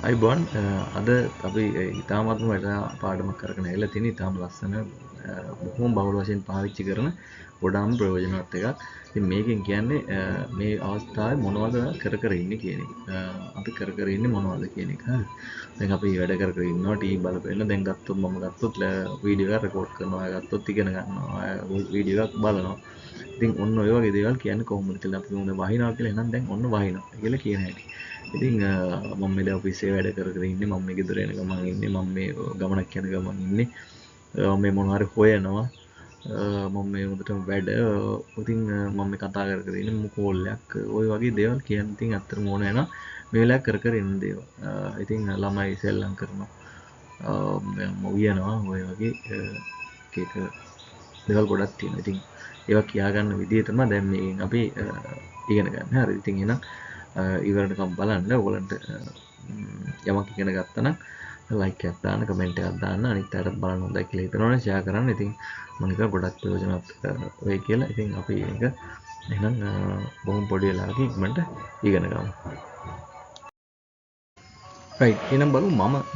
අයිබෝන් අද අපි ඉතාමත්ම වටිනා පාඩමක් අරගෙන ඇවිල්ලා තියෙන ඉතාම ලස්සන බොහොම බහුල වශයෙන් පාවිච්චි කරන ගොඩාක් ප්‍රයෝජනවත් එකක්. ඉතින් මේකෙන් කියන්නේ මේ අවස්ථාවේ මොනවද කර ඉන්නේ කියන එක. අපි කර ඉන්නේ මොනවද කියන එක. හරි. දැන් අපි වැඩ කර ඉන්නවා ටීවී බලපෙන්න. දැන් ගත්තොත් මම ගත්තොත් වීඩියෝ එකක් රෙකෝඩ් කරනවා. ගත්තොත් ඉගෙන ගන්නවා. වීඩියෝ එකක් බලනවා. ඉතින් ඔන්න ඔය වගේ දේවල් කියන්නේ කොහොමද කියලා අපි මොන වහිනවා කියලා එහෙනම් දැන් ඔන්න වහිනවා කියලා කියන හැටි. ඉතින් මම මේ දැන් ඔෆිස් එකේ වැඩ කර ඉන්නේ මම මේ ගෙදර එන ගමන් ඉන්නේ මම මේ ගමනක් යන ගමන් ඉන්නේ මම මේ මොනවා හරි හොයනවා මම මේ උදේටම වැඩ ඉතින් මම මේ කතා කර ඉන්නේ මම කෝල් එකක් ওই වගේ දේවල් කියන්න ඉතින් අත්‍තරම ඕන වෙනවා මේ වෙලාව කර ඉන්න දේවල් ඉතින් ළමයි සෙල්ලම් කරනවා දැන් මම උයනවා ඔය වගේ එක දේවල් ගොඩක් තියෙනවා ඉතින් ඒවා කියා ගන්න විදිය තමයි දැන් මේකෙන් අපි ඉගෙන ගන්න. හරි. ඉතින් එහෙනම් ඉවරනකම් බලන්න. ඔයගලන්ට යමක් ඉගෙන ගත්තා නම් ලයික් එකක් දාන්න, කමෙන්ට් එකක් දාන්න, අනිත් අයට බලන්න හොඳයි කියලා හිතනවනේ ෂෙයා කරන්න. ඉතින් මම හිතුවා ගොඩක් ප්‍රයෝජනවත් වෙයි කියලා. ඉතින් අපි ඒක එහෙනම් බොහොම පොඩි වෙලාවකින් ඉක්මනට ඉගෙන ගමු. රයිට් එහෙනම් බලමු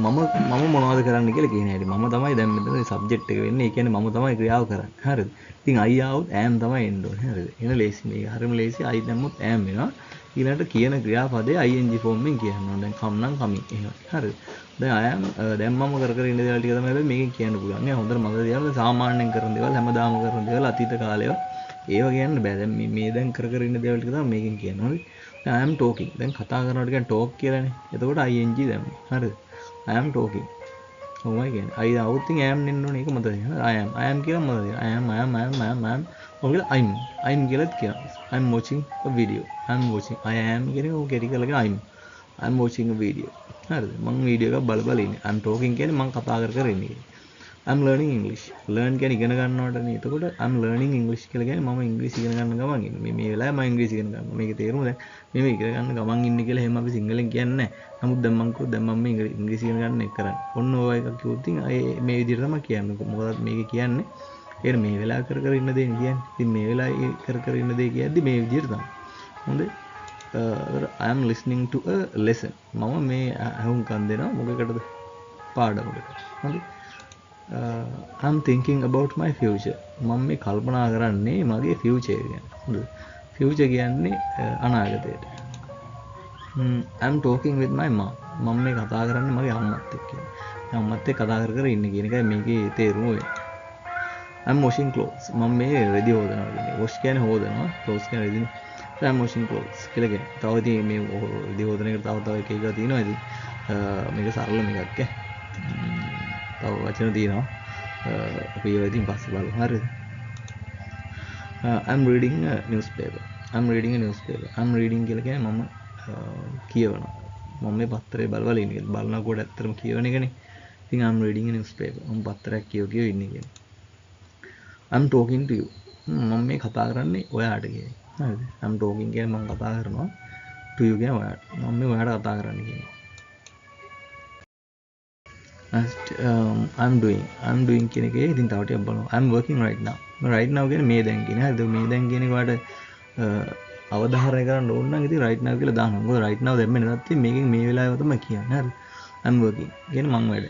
මම මොනවද කරන්න කියලා කියන හැටි. මම තමයි දැන් මෙතන සබ්ජෙක්ට් එක වෙන්නේ. ඒ කියන්නේ මම තමයි ක්‍රියාව කරන්නේ. හරිද? ඉතින් I ආවොත් am තමයි එන්න ඕනේ. හරිද? එහෙනම් ලේසි මේක. හරියම ලේසි. I දැම්මොත් am වෙනවා. ඊළඟට කියන ක්‍රියාපදේ ing ෆෝම් එකෙන් කියන්න ඕනේ. දැන් come නම් coming. එහෙම. හරිද? දැන් I am දැන් මම කර ඉන්න දේවල් ටික තමයි හැබැයි මේකෙන් කියන්න පුළුවන්. නේ හොඳට මතක තියාගන්න සාමාන්‍යයෙන් කරන දේවල් හැමදාම කරන දේවල් අතීත කාලේව ඒව කියන්න බෑ. දැන් මේ දැන් කර ඉන්න දේවල් ටික තමයි මේකෙන් කියන්නේ. හරිද? I am talking. දැන් කතා කරනකොට කියන්නේ talk කියලානේ. එතකොට ing දැම්මේ. හරිද? I am talking. ඔහොමයි කියන්නේ. I આવුත් ඉතින් am නෙන්න ඕනේ. ඒක මතක තියාගන්න. I am කියලා මතක තියාගන්න. I am. ඔහොම I'm කියලාත් කියනවා. I'm watching a video. I'm watching. I am කියන්නේ ඔය කෙටි කරලා කියන I'm watching a video. හරිද? මම වීඩියෝ එකක් බල ඉන්නේ. I'm talking කියන්නේ මම කතා කර ඉන්නේ. I'm learning English. learn කියන්නේ ඉගෙන ගන්නවටනේ. එතකොට I'm learning English කියලා කියන්නේ මම ඉංග්‍රීසි ඉගෙන ගන්න ගමන් ඉන්නේ. මේ වෙලාවේ මම ඉංග්‍රීසි ඉගෙන ගන්නවා. මේකේ තේරුම දැන් මේ ඉගෙන ගන්න ගමන් ඉන්නේ කියලා එහෙම අපි සිංහලෙන් කියන්නේ නැහැ. නමුත් දැන් මම කිව්වා දැන් මම ඉංග්‍රීසි ඉගෙන ගන්න එක කරන්නේ. ඔන්න ඔය එකක් කිව්වොත් ඉතින් මේ විදිහට තමයි කියන්නේ. මොකද මේකේ කියන්නේ ඒ මේ වෙලාව කර ඉන්න දේ කියන්නේ. ඉතින් මේ වෙලාවේ කර ඉන්න දේ කියද්දි මේ විදිහට තමයි. හොඳයි. I am listening to a lesson. මම මේ අහුම්කම් දෙනවා මොකකටද? පාඩමකට. හොඳයි. I'm thinking about my future. මම මේ කල්පනා කරන්නේ මගේ future ගැන. හොඳද? future කියන්නේ අනාගතයට. I'm talking with my mom. මම මේ කතා කරන්නේ මගේ අම්මත් එක්ක. අම්මත් එක්ක කතා කර ඉන්නේ කියන එකයි මේකේ තේරුම වෙන්නේ. I'm washing clothes. මම මේ රෙදි හොදනවා කියන්නේ. wash කියන්නේ හොදනවා. clothes කියන්නේ රෙදි. I'm washing clothes කියලා කියන්නේ. තව ඉතින් මේ රෙදි හොදන එකට තව එක තියෙනවා ඉතින්. මේක සරල මේකක් ඈ. තව වචන තියෙනවා අපි ඒවා ඉතින් පස්සේ බලමු හරිද I'm reading a newspaper I'm reading කියලා කියන්නේ මම කියවනවා මම මේ පත්තරේ බලවල ඉන්නේ බලනකොට ඇත්තටම කියවන එකනේ ඉතින් I'm reading a newspaper මම පත්තරයක් කියව ඉන්නේ කියන්නේ I'm talking to you මම මේ කතා කරන්නේ ඔයාට කියන්නේ හරිද I'm talking කියන්නේ මම කතා කරනවා to you කියන්නේ ඔයාට මම මේ ඔයාට කතා කරන්නේ කියන්නේ I'm doing කියන එකේ ඉතින් තව ටිකක් බලමු I'm working right now කියන්නේ මේ දැන් කියන්නේ හරිද මේ දැන් කියන එකට අවධාරණය කරන්න ඕන නම් ඉතින් right now කියලා දානවා මොකද right now දැම්මේ නැත්නම් මේකෙන් මේ වෙලාවේ තමයි කියන්නේ හරිද I'm working කියන්නේ මම වැඩ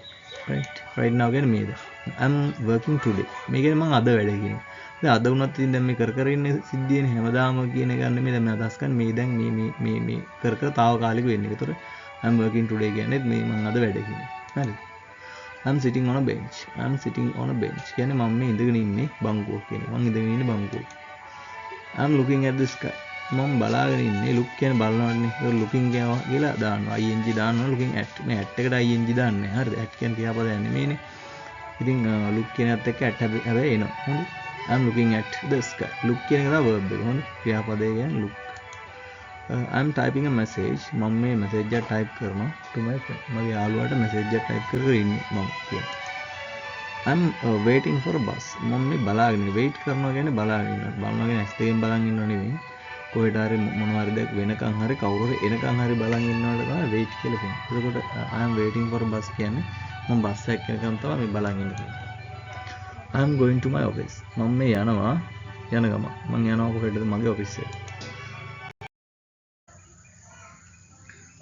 right now කියන්නේ මේ දැන් I'm working today මේ කියන්නේ මම අද වැඩ කියන්නේ දැන් අද වුණත් ඉතින් දැන් මේ කර ඉන්නේ සිද්ධියනේ හැමදාම කියන එක නෙමෙයි දැන් මම අදහස් කරන්නේ මේ දැන් මේ කර తాවකාලික වෙන්නේ. ඒතර I'm working today කියන්නේ මේ මම අද වැඩ කියන්නේ. හරිද? I'm sitting on a bench. කියන්නේ මම මේ ඉඳගෙන ඉන්නේ බංකුවක් කියන්නේ. මම ඉඳගෙන ඉන්නේ බංකුව. I'm looking at the sky. මම බලාගෙන ඉන්නේ look කියන්නේ බලනවානේ. ඒක looking කියලා දානවා. ing දානවා looking at. මේ at එකට ing දාන්නේ. හරිද? at කියන්නේ ක්‍රියාපදයක් නෙමෙයිනේ. ඉතින් look කියනත් එක්ක at හැබැයි එනවා. හරිද? I'm looking at the sky. look කියන එක තමයි verb එක. හරිද? ක්‍රියාපදය කියන්නේ look. I'm typing a message. මම මේ message එක type කරනවා to my friend. මගේ යාළුවාට message එක type කරගෙන ඉන්නේ මම කියන්නේ. I'm waiting for a bus. මම මේ බලාගෙන wait කරනවා කියන්නේ බලාගෙන ඉන්නවා. බලනවා කියන්නේ ඇස් දෙකෙන් බලන් ඉන්නව නෙවෙයි. කොහෙට හරි මොනවා හරි දෙයක් වෙනකන් හරි කවුරු හරි එනකන් හරි බලන් ඉන්නවට තමයි wait කියලා කියන්නේ. එතකොට I'm waiting for a bus කියන්නේ මම බස් එකක් එනකන් තමයි මේ බලන් ඉන්නේ. I'm going to my office. මම මේ යනවා යන ගම. මම යනවා කොහෙටද මගේ ඔෆිස් එකට.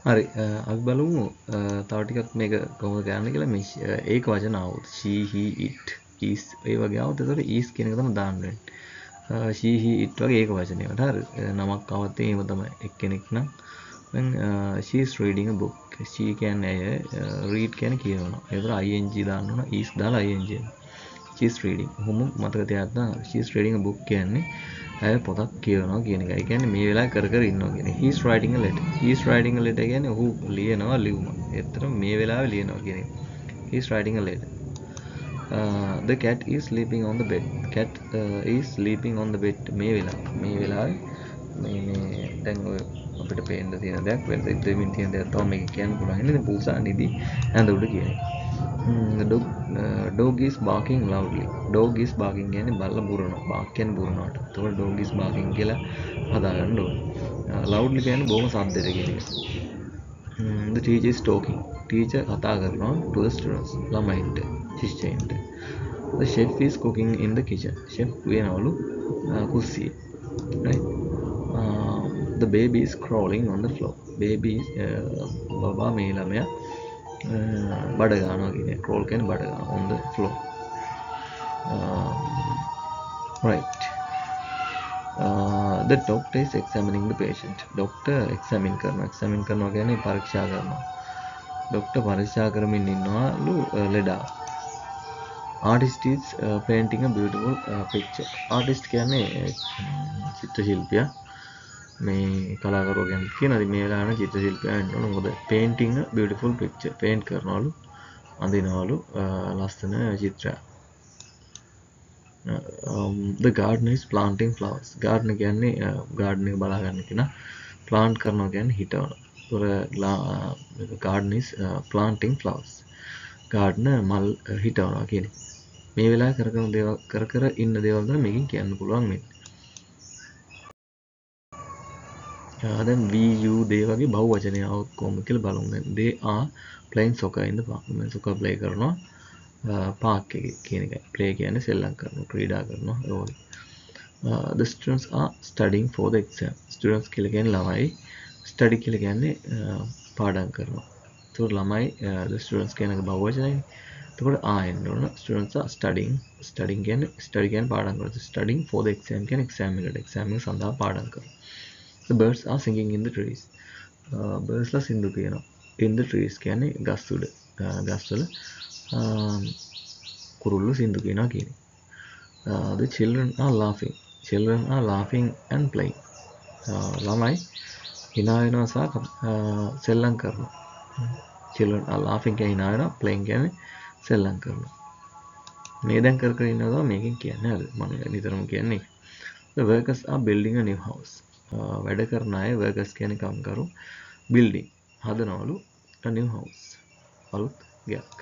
හරි අපි බලමු තව ටිකක් මේක කොහොමද කරන්න කියලා මේ ඒක වචන આવුත් she he it is ඒ වගේ આવුත් ඒතකොට is කියන එක තමයි දාන්න වෙන්නේ she he it වගේ ඒක වචනයකට හරි නමක් આવත් එහෙම තමයි එක්කෙනෙක් නම් then she is reading a book she කියන්නේ read කියන්නේ කියනවා ඒතර ing දාන්න ඕන is දාලා ing she is reading ඔහොම මතක තියාගන්න she is reading a book කියන්නේ ඇය පොතක් කියවනවා කියන එක. ඒ කියන්නේ මේ වෙලාවේ කර කර ඉන්නවා කියන එක. he is writing a letter. he is writing a letter කියන්නේ ඔහු ලියනවා ලියුම. ඒතරම් මේ වෙලාවේ ලියනවා කියන එක. he is writing a letter. The cat is sleeping on the bed. cat is sleeping on the bed. මේ වෙලාවේ මේ දැන් ඔය අපිට පේන්න තියෙන දෙයක් වෙන දෙමින් තියෙන දෙයක් තමයි මේක කියන්න පුළුවන්. ඉතින් පූසා නිදි ඇඳ උඩ කියන එක. Dog is barking loudly. Dog is barking කියන්නේ බල්ලා බුරනවා. bark කියන්නේ බුරනවාට. එතකොට dog is barking කියලා හදාගන්න ඕනේ. Loudly කියන්නේ බොහොම සද්දෙට කියන එක. The teacher is talking. Teacher කතා කරනවා to the students. ළමයින්ට, ශිෂ්‍යයින්ට. The chef is cooking in the kitchen. chef වෙනවලු කුස්සියේ. Right? The baby is crawling on the floor. baby බබා මේ ළමයා බඩ ගන්නවා කියන්නේ crawl කියන්නේ බඩ ගන්නවා on the floor. Right. The doctor is examining the patient. doctor examine කරනවා කියන්නේ පරීක්ෂා කරනවා. doctor පරීක්ෂා කරමින් ඉන්නවලු ලෙඩා. artist is painting a beautiful picture. artist කියන්නේ චිත්‍ර ශිල්පියා. මේ කලාකරුවා ගැන කියනවාද මේ වෙලාවේ චිත්‍ර ශිල්පියා වෙන්න ඕන. මොකද painting a beautiful picture paint කරනවලු අඳිනවලු ලස්සන චිත්‍රයක්. The gardener is planting flowers. gardener කියන්නේ garden එක බලා ගන්න කෙනා. plant කරනවා කියන්නේ හිටවනවා. ඒතර gardener is planting flowers. gardener මල් හිටවනවා කියන්නේ. මේ වෙලාවේ කර කර ඉන්න දේවල් තමයි මේකෙන් කියන්න පුළුවන් වෙන්නේ. දැන් we you they වගේ බහුව වචනය આવුත් කොහොමද කියලා බලමු. දැන් they are playing soccer in the park. මම soccer play කරනවා පාක් එකේ කියන එකයි. play කියන්නේ සෙල්ලම් කරනවා, ක්‍රීඩා කරනවා ඒ වගේ. The students are studying for the exam. students කියලා කියන්නේ ළමයි. study කියලා කියන්නේ පාඩම් කරනවා. ඒතකොට ළමයි the students කියන එක බහුව වචනයනේ. එතකොට එන්න ඕන students are studying කියන්නේ පාඩම් කරනවා. studying for the exam කියන්නේ exam එක සඳහා පාඩම් කරනවා. The birds are singing in the trees. birds ලා සින්දු කියනවා. in the trees කියන්නේ ගස් උඩ. ගස් වල කුරුල්ලෝ සින්දු කියනවා කියන්නේ. The children are laughing and playing. ළමයි hina වෙනවා සහ සෙල්ලම් කරනවා. children are laughing කියන්නේ hina වෙනවා, playing කියන්නේ සෙල්ලම් කරනවා. මේ දැන් කර කර ඉන්නවා මේකෙන් කියන්නේ හරිද? මම නිතරම කියන්නේ. The workers are building a new house. වැඩ කරන අය workers කියන්නේ කම්කරු building හදනවලු a new house අලුත් ගයක්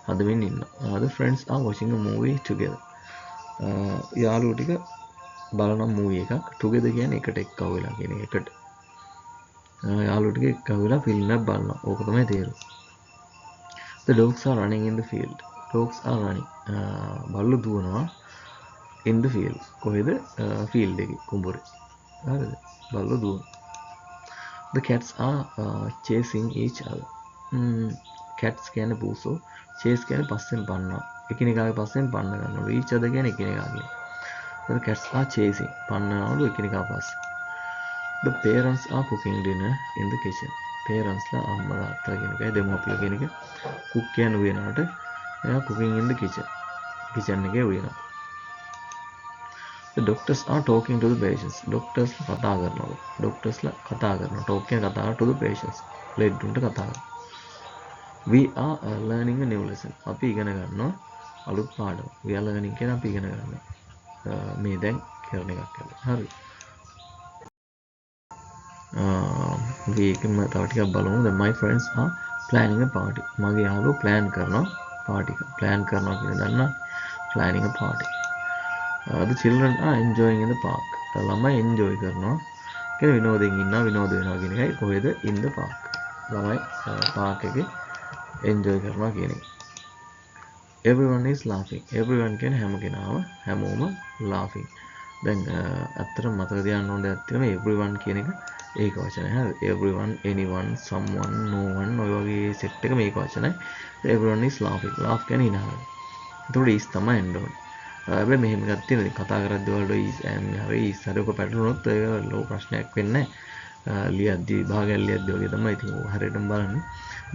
හදමින් ඉන්නවා. The friends are watching a movie together. යාළුවෝ ටික බලන මූවී එකක්. together කියන්නේ එකට එක්කව වෙලා කියන එකට. යාළුවෝ ටික එක්කව වෙලා ෆිල්ම් එකක් බලනවා. ඕක තමයි තේරුම. The dogs are running in the field. dogs are running. බල්ලෝ දුවනවා in the field. කොහෙද? field එකේ කුඹුරේ. හරිද? බල්ලෝ දුවනවා. The cats are chasing each other. cats කියන්නේ පූසෝ. chase කියන්නේ පස්සෙන් පන්නනවා. එකිනෙකාගේ පස්සෙන් පන්න ගන්නවා. each other කියන්නේ එකිනෙකාගේ. The cats are chasing. පන්නනවලු එකිනෙකා පස්සේ. The parents are cooking dinner in the kitchen. parents ලා අම්මලා තාත්තා කියන එකයි දෙමව්පියෝ කියන එක. cook කියන්නේ උයනකට. එයා cooking in the kitchen. kitchen එකේ උයනවා. The doctors are talking to the patients. doctors කතා කරනවා. talk කියන්නේ කතා to the patients. ලෙඩුන්ට කතා කරනවා. We are learning a new lesson. අපි ඉගෙන ගන්නවා අලුත් පාඩම. we are learning කියන්නේ අපි ඉගෙන ගන්නවා. මේ දැන් කරන එකක් කියලා. හරි. මේකම තව ටිකක් බලමු. Then my friends are planning a party. මගේ යාළුවෝ plan කරනවා party එක. plan කරනවා කියන දන්නා planning a party. The children are enjoying in the park. ළමයි enjoy කරනවා. කියන්නේ විනෝදයෙන් ඉන්නවා විනෝද වෙනවා කියන එකයි. කොහෙද? in the park. ළමයි park එකේ enjoy කරනවා කියන එක. Everyone is laughing. everyone කියන්නේ හැමෝම laughing. දැන් අත්තට මතක තියාගන්න ඕන දෙයක් තියෙනවා everyone කියන එක ඒක වචනය. හරි. everyone, anyone, someone, no one ඔය වගේ සෙට් එක මේක වචනයි. everyone is laughing. laugh කියන්නේ hina වෙනවා. එතකොට is තමයි එන්න ඕනේ. හැබැයි මෙහෙම එකක් තියෙනවා. කතා කරද්දී වලට is am හරි is හරි ඔක පැටලුනොත් ඒක ලෝ ප්‍රශ්නයක් වෙන්නේ නැහැ. ලියද්දී විභාගයක් ලියද්දී වගේ තමයි. ඉතින් ඔය හරියටම බලන්න.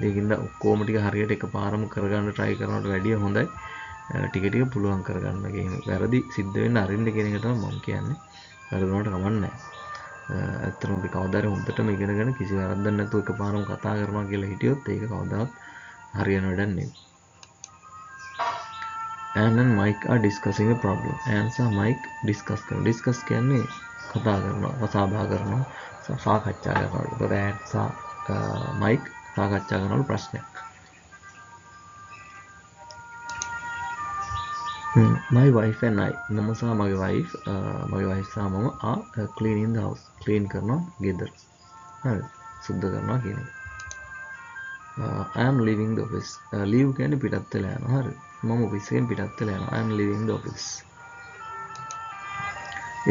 ඒකින්ද ඔක්කොම ටික හරියට එකපාරම කරගන්න try කරනවට වැඩිය හොඳයි. ටික ටික පුළුවන් කරගන්න කියන්නේ. වැරදි සිද්ධ වෙන්න අරින්න කියන එක තමයි මම කියන්නේ. වැරදුනට කමක් නැහැ. ඇත්තටම අපි කවදාද හොඳටම ඉගෙනගෙන කිසි වැරද්දක් නැතුව එකපාරම කතා කරනවා කියලා හිටියොත් ඒක කවදාවත් හරියන වැඩක් නෙවෙයි. Anne and Mike are discussing a problem. Anne සහ Mike discuss කරනවා. discuss කියන්නේ කතා කරනවා, කතාබහ කරනවා, සාකච්ඡා කරනවා. ඒකට Anne සහ Mike සාකච්ඡා කරන ප්‍රශ්නයක්. My wife and I මම සහ මගේ wife සහ මම are cleaning the house. clean කරනවා ගෙදර. හරි. සුද්ධ කරනවා කියන එක. I am leaving the office. leave කියන්නේ පිටත් වෙලා යනවා. හරි. මම ඔෆිස් එකෙන් පිටත් වෙලා යනවා. I am leaving the office.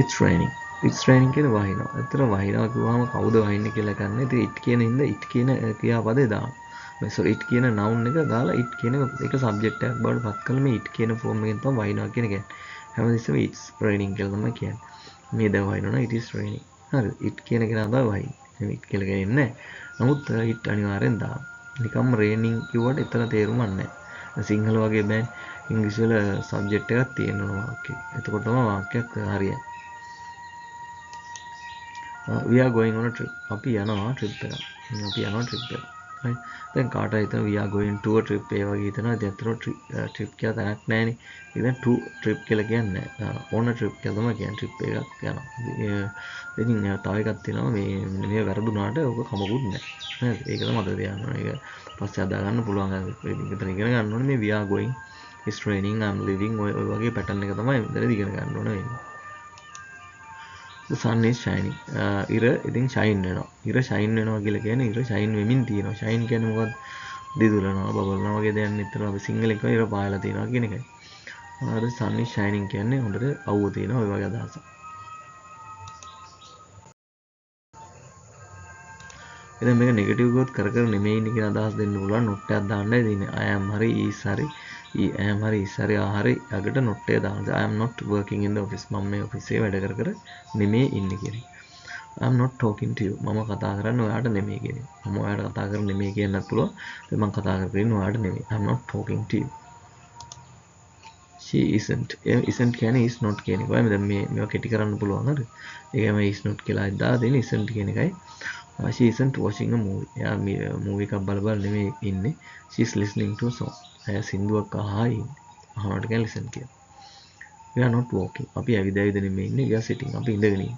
It's raining. It's raining කියන්නේ වහිනවා. ඇත්තට වහිනවා කිව්වම කවුද වහින්නේ කියලා ගන්න. ඉතින් it කියන හින්දා it කියන ක්‍රියාපදේ දානවා. මේ sorry it කියන noun එක දාලා it කියන එක subject එකක් බවට පත් කළා මේ it කියන form එකෙන් තමයි වහිනවා කියන එක කියන්නේ. හැමතිස්සෙම it's raining කියලා තමයි කියන්නේ. මේ දැන් වහිනවා නම් it is raining. හරි. it කියන කෙනා තමයි වහින්නේ. it කියලා කියන්නේ නැහැ. නමුත් it අනිවාර්යෙන් දානවා. නිකම්ම raining කිව්වට එතන තේරුමක් නැහැ. සිංහල වගේ බෑනේ. ඉංග්‍රීසි වල සබ්ජෙක්ට් එකක් තියෙනවා වාක්‍යය. එතකොට තමයි වාක්‍යයක් හරියන්නේ. We are going on a trip. අපි යනවා trip එකක්. අපි යනවා trip එකක්. right. දැන් කාට හිතන we are going to a trip ඒ වගේ හිතනවා. දැන් අතන trip කියලා තැනක් නැහැනේ. ඒක දැන් to trip කියලා කියන්නේ on a trip කියලා තමයි කියන්නේ trip එකක් යනවා. ඉතින් තව එකක් තියෙනවා මේ වැරදුනාට ඔක කමකුත් නැහැ. නේද? ඒක තමයි මතක තියාගන්න ඕනේ. ඒක පස්සේ අදා ගන්න පුළුවන්. ඉතින් ඉගෙන ගන්න ඕනේ මේ we are going, it's raining, I'm leaving ඔය වගේ pattern එක තමයි මෙතනදී ඉගෙන ගන්න ඕනේ වෙන්නේ. The sun is shining. ඉර ඉතින් shine වෙනවා. ඉර shine වෙනවා කියලා කියන්නේ ඉර shine වෙමින් තියෙනවා. shine කියන්නේ මොකක්ද? දිදුලනවා, බබලනවා වගේ දෙයක් නෙතර අපි සිංහලෙන් කියන ඉර පායලා තියෙනවා කියන එකයි. the sun is shining කියන්නේ හොඳට අවුව තියෙනවා ඔය වගේ අදහසක්. ඉතින් මේක නෙගටිව් ගොත් කර නෙමෙයි ඉන්නේ කියන අදහස් දෙන්න පුළුවන්. not එකක් දාන්නයි දෙන්නේ. I am හරි is හරි I am හරි is හරි හරි අගට not එක දාන්න. I am not working in the office. මම මේ ඔෆිස් එකේ වැඩ කර නෙමෙයි ඉන්නේ කියන්නේ. I am not talking to you. මම කතා කරන්නේ ඔයාට නෙමෙයි කියන්නේ. මම ඔයාට කතා කරන්නේ නෙමෙයි කියන්නත් පුළුවන්. මම කතා කරන්නේ ඔයාට නෙමෙයි. I am not talking to you. She isn't. isn't කියන්නේ is not කියන එක. දැන් මේවා කෙටි කරන්න පුළුවන් හරි. ඒකම is not කියලා දාලා දෙන isn't කියන එකයි. She isn't watching a movie. එයා movie එකක් බල නෙමෙයි ඉන්නේ. She is listening to a song. එයා සින්දුවක් අහා ඉන්නේ. අහනට කියන listen කියන. We are not walking. අපි ඇවිද නෙමෙයි ඉන්නේ. We are sitting. අපි ඉඳගෙන ඉන්නේ.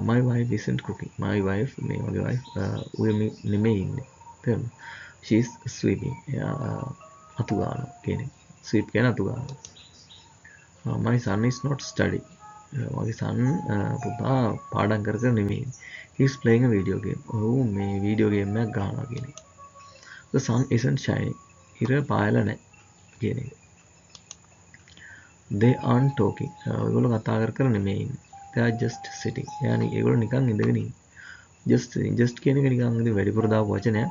My wife isn't cooking. My wife මේ වගේ wife ඔය නෙමෙයි ඉන්නේ. තේරුණා? She is sweeping. එයා අතු ගන්නවා කියන්නේ. sweep කියන අතු ගන්නවා. My son is not studying. මගේ son පුතා පාඩම් කර නෙමෙයි. He is playing a video game. ඔහු මේ වීඩියෝ ගේම් එකක් ගහනවා කියන එක. The sun isn't shining. ඉර පායලා නැහැ කියන එක. They aren't talking. ඔයගොල්ලෝ කතා කර නෙමෙයි ඉන්නේ. They are just sitting. يعني ඒගොල්ලෝ නිකන් ඉඳගෙන ඉන්නේ. just කියන එක නිකන් ඉතින් වැඩිපුර දාපු වචනයක්.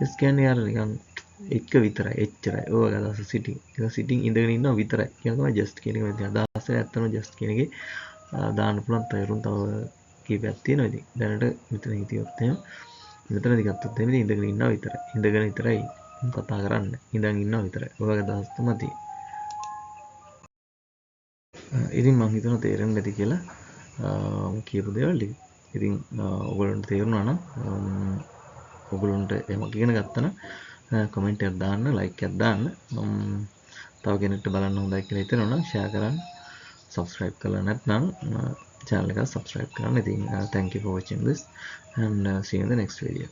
just කියන්නේ යාර නිකන් එක විතරයි එච්චරයි. ඔය අදහස sitting. ඒක sitting ඉඳගෙන ඉන්නවා විතරයි. කියන තමයි just කියන එක වෙන්නේ. අදහස ඇත්තම just කියන එකේ දාන්න පුළුවන් තේරුම් තව කීපයක් තියෙනවා ඉතින්. දැනට මෙතන හිටියොත් එහෙම මෙතනදී ගත්තොත් එහෙම ඉඳගෙන ඉන්නවා විතරයි. ඉඳගෙන විතරයි කතා කරන්නේ. ඉඳන් ඉන්නවා විතරයි. ඔය අදහස් තමයි තියෙන්නේ. ඉතින් මම හිතනවා තේරෙන්නේ නැති කියලා කියපු දේවල් ටික. ඉතින් ඔයගොල්ලන්ට තේරුණා නම් ඔයගොල්ලන්ට එහෙම ඉගෙන ගත්තා නම් කමෙන්ට් එකක් දාන්න, ලයික් එකක් දාන්න. තව කෙනෙක්ට බලන්න හොඳයි කියලා හිතෙනවා නම් ෂෙයා කරන්න. subscribe කරලා නැත්නම් channel එක subscribe කරන්න. ඉතින් thank you for watching this and see you in the next video.